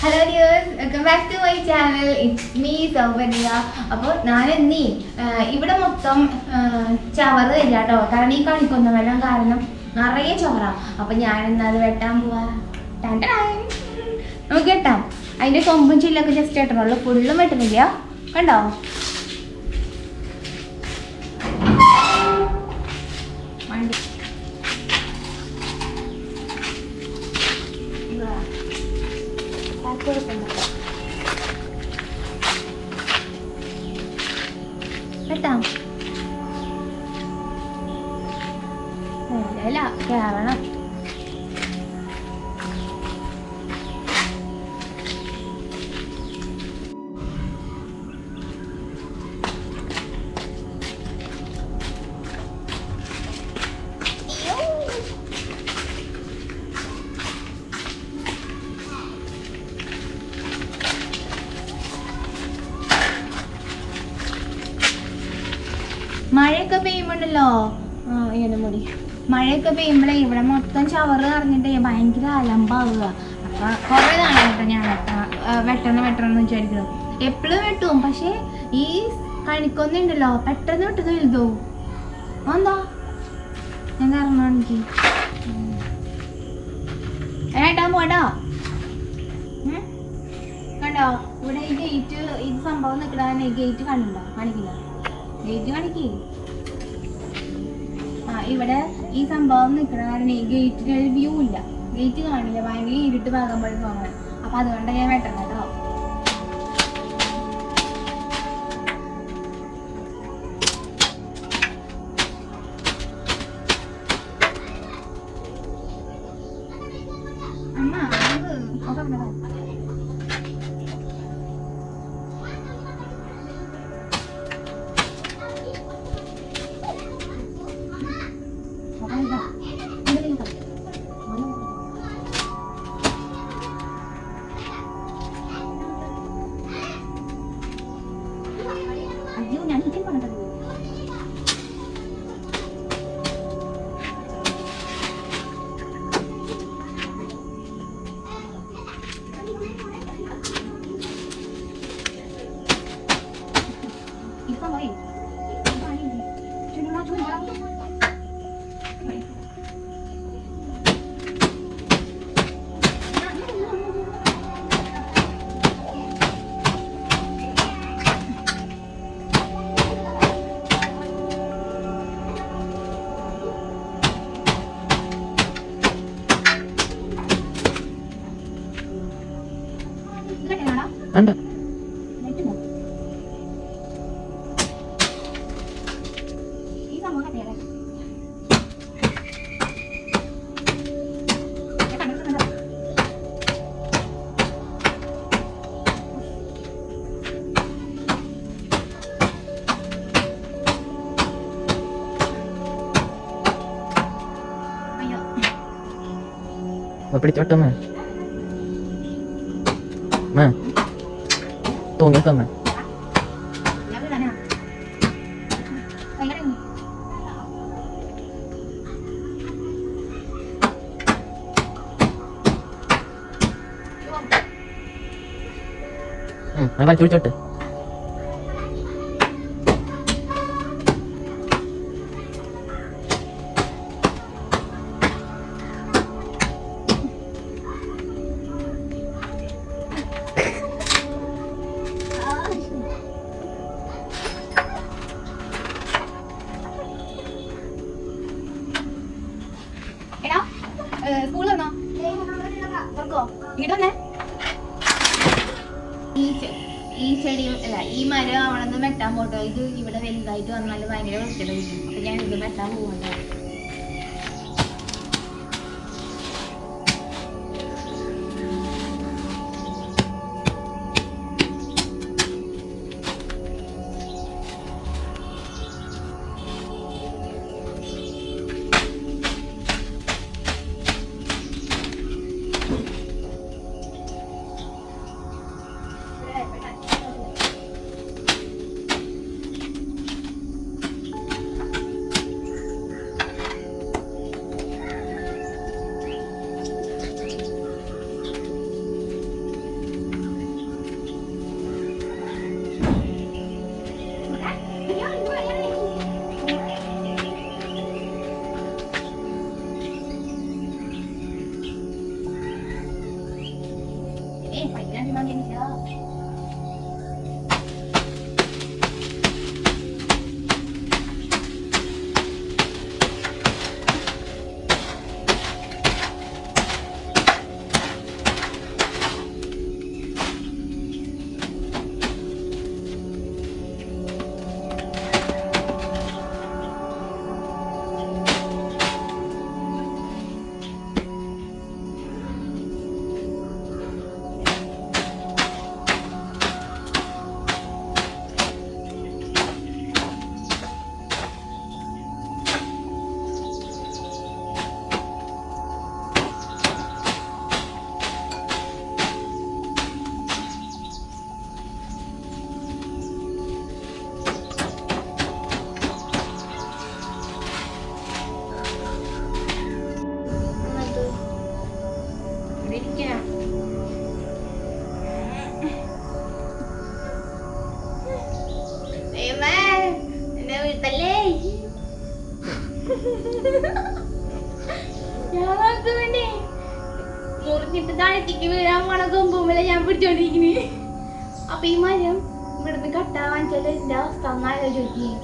Hello viewers, welcome back to my channel. It's me Souparnika. അപ്പോൾ ഞാൻ ഇന്നീ ഇവിടെ മൊത്തം ചവറ് തരില്ല കേട്ടോ. കാരണം ഈ കണിക്കൊന്ന വെള്ളം കാരണം നിറയെ ചവറാ. അപ്പോൾ ഞാൻ ഇന്നത് വെട്ടാൻ പോവാ. നമുക്ക് വെട്ടാം. അതിൻ്റെ കൊമ്പും ചില്ലൊക്കെ ജസ്റ്റ് വെട്ടണുള്ളൂ, ഫുള്ളും വെട്ടുന്നില്ല. കണ്ടോ? വണ്ടി വെട്ടാം. അല്ല കയറണം. മഴയൊക്കെ പെയ്യുമ്പോണ്ടല്ലോ ഇങ്ങനെ മുടി മഴയൊക്കെ പെയ്യുമ്പോഴേ ഇവിടെ മൊത്തം ചവറ് നിറഞ്ഞിട്ട് ഭയങ്കര അലമ്പാവുക. അപ്പം കുറേ നാളെ കേട്ടോ ഞാൻ വെട്ടണം വിചാരിക്കണം. എപ്പോഴും വെട്ടും, പക്ഷേ ഈ കണിക്കൊന്നുണ്ടല്ലോ പെട്ടെന്ന് പെട്ടെന്ന് വലുതോ എന്താ ഞാൻ ഇറങ്ങണം. എനിക്ക് ഏട്ടാ പോടാ. കണ്ടോ ഇവിടെ ഈ ഗേറ്റ് ഇത് സംഭവം നിൽക്കണ ഗേറ്റ് കാണില്ല ഗേറ്റ് കാണിക്കേ. ഇവിടെ ഈ സംഭവം നിൽക്കണ കാരണം ഈ ഗേറ്റിന് ഒരു വ്യൂ ഇല്ല, ഗേറ്റ് കാണില്ല, ഭയങ്കര ഇരുട്ട് ഭാഗമ്പോൾ തോന്നണം. അപ്പൊ അതുകൊണ്ട് ഞാൻ വെട്ടണം കേട്ടോ. Anda. Mau pidicoto mah? Mah. Tunggu sama. Apa cuci-cuci? സ്കൂളിലാണോ തുറക്കോ? ഇടന്നെ ഈ ചെടി അല്ല ഈ മരം അവിടെ നിന്ന് വെട്ടാൻ പോട്ടോ. ഇത് ഇവിടെ വലുതായിട്ട് വന്നാൽ ഭയങ്കര വൃത്തിയായിരിക്കും. അപ്പൊ ഞാൻ ഇത് വെട്ടാൻ പോകുന്നുണ്ടോ. മുറിഞ്ഞിട്ട് താഴത്തേക്ക് വീഴാൻ പോണ കൊമ്പുമ്പിലെ ഞാൻ പിടിച്ചോണ്ടിരിക്കുന്നു. അപ്പൊ ഈ മരം ഇവിടുന്ന് കട്ടാ വാങ്ങിച്ചാൽ എന്റെ അവസ്ഥ ഒന്നാലോ ചോദിക്കും.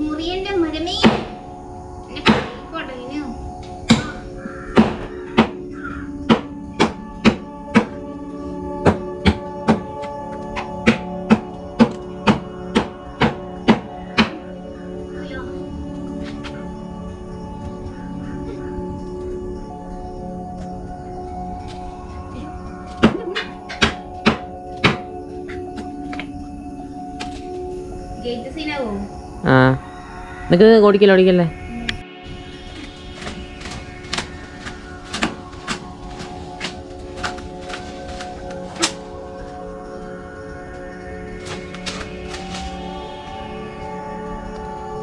മുറിയന്റെ മരമേ കൊടങ്ങിനു. ഗേറ്റ് സീനാവോ? ആ നിനക്ക് ഓടിക്കല്ലേ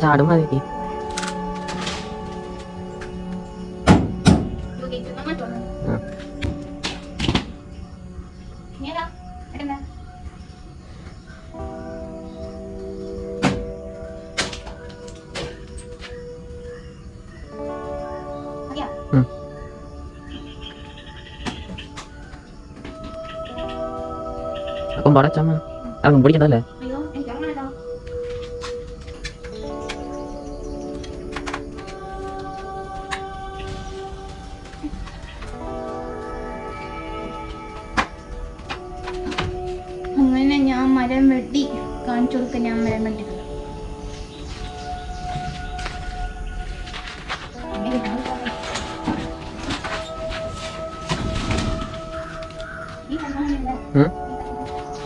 ചാടും മതി. Con bỏ đó chấm ăn bún cho đó lẹ. അങ്ങനെ ഞാൻ മരം വെട്ടി കാണിച്ചു കൊടുക്കാൻ. ഞാൻ മരം വെട്ടി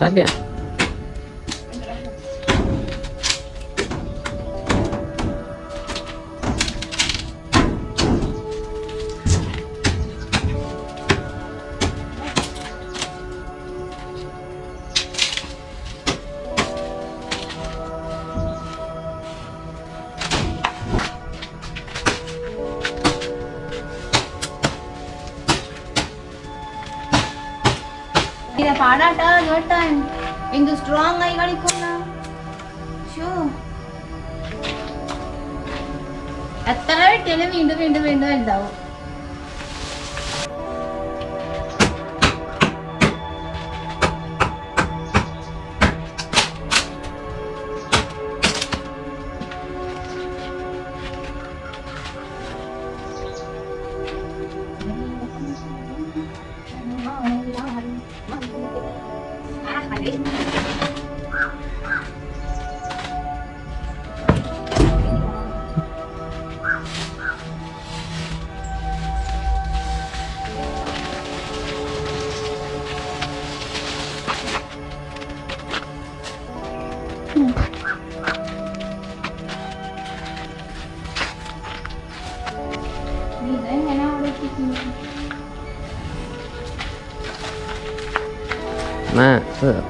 Tadi ya. പാടാട്ടാ കേട്ടാൻ എന്ത് സ്ട്രോങ് ആയി കളിക്കുന്ന. എത്ര വെട്ടിയാലും വീണ്ടും വീണ്ടും വീണ്ടും വലുതാവും.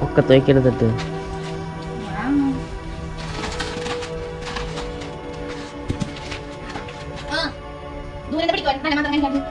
ഒക്കെ തേക്കെടുത്തിട്ട് ദൂരെ പിടിക്കുവാൻ നല്ല മാത്രം കഴിക്കാണ്ട്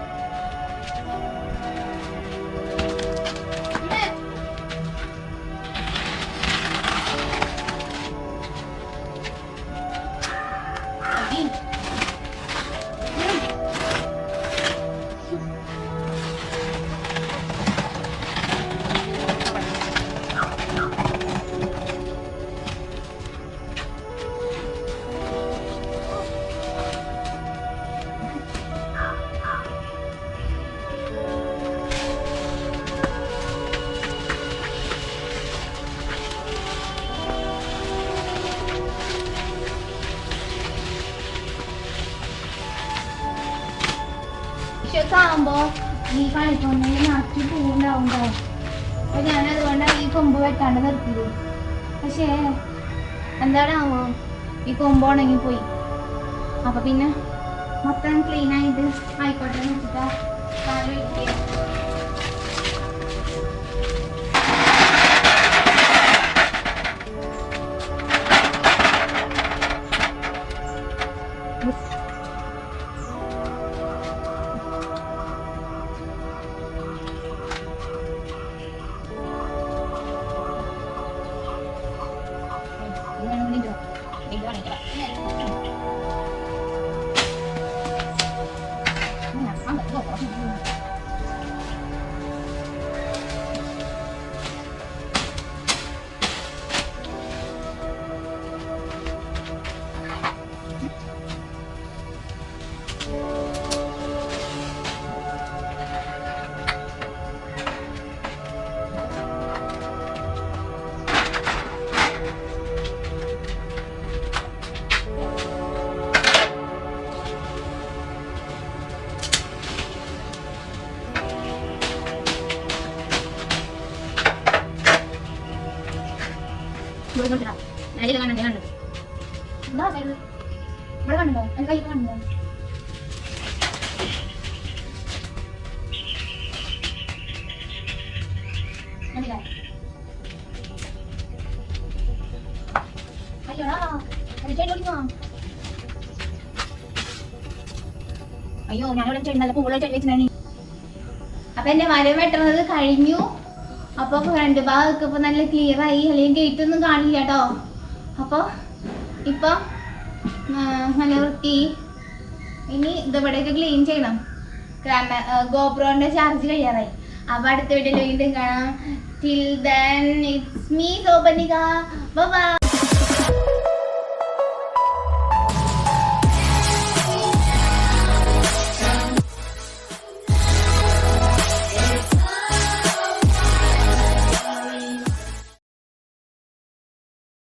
ആകുമ്പോ ഈ കളിക്കൊണ്ടെങ്കിൽ നാട്ടി പൂണ്ടാവുമ്പോ അപ്പൊ ഞാനതുകൊണ്ടാണ് ഈ കൊമ്പ് വെട്ടാണ്ട് നിർത്തിയത്. പക്ഷേ എന്താണാവോ ഈ കൊമ്പ് ഉണങ്ങിപ്പോയി. അപ്പൊ പിന്നെ മൊത്തം ക്ലീൻ ആയിട്ട് ആയിക്കോട്ടെ എന്ന് വെച്ചിട്ടാ കാല് വെട്ടിയത്. ഇവിടെ കണ്ടോ എന്റെ കൈ കണ്ടോ അയ്യോ ഞാനിവിടെ ചെടി പൂള ചെടി വെച്ചിട്ടുണ്ടെങ്കിൽ. അപ്പൊ എന്റെ മരം വെട്ടുന്നത് കഴിഞ്ഞു. അപ്പൊ ഫ്രണ്ട് ഭാഗമൊക്കെ ഇപ്പൊ നല്ല ക്ലിയർ ആയി. അല്ലെങ്കിൽ ഗേറ്റ് ഒന്നും കാണില്ല കേട്ടോ. അപ്പൊ ഇപ്പൊ നല്ല വൃത്തി. ഇനി ഇതവിടെയൊക്കെ ക്ലീൻ ചെയ്യണം. ഗോപ്രോന്റെ ചാർജ് കഴിയാറായി. അപ്പൊ അടുത്ത വീഡിയോയിൽ വീണ്ടും കാണാം. Till then it's me SouparnikaZ. Bye bye.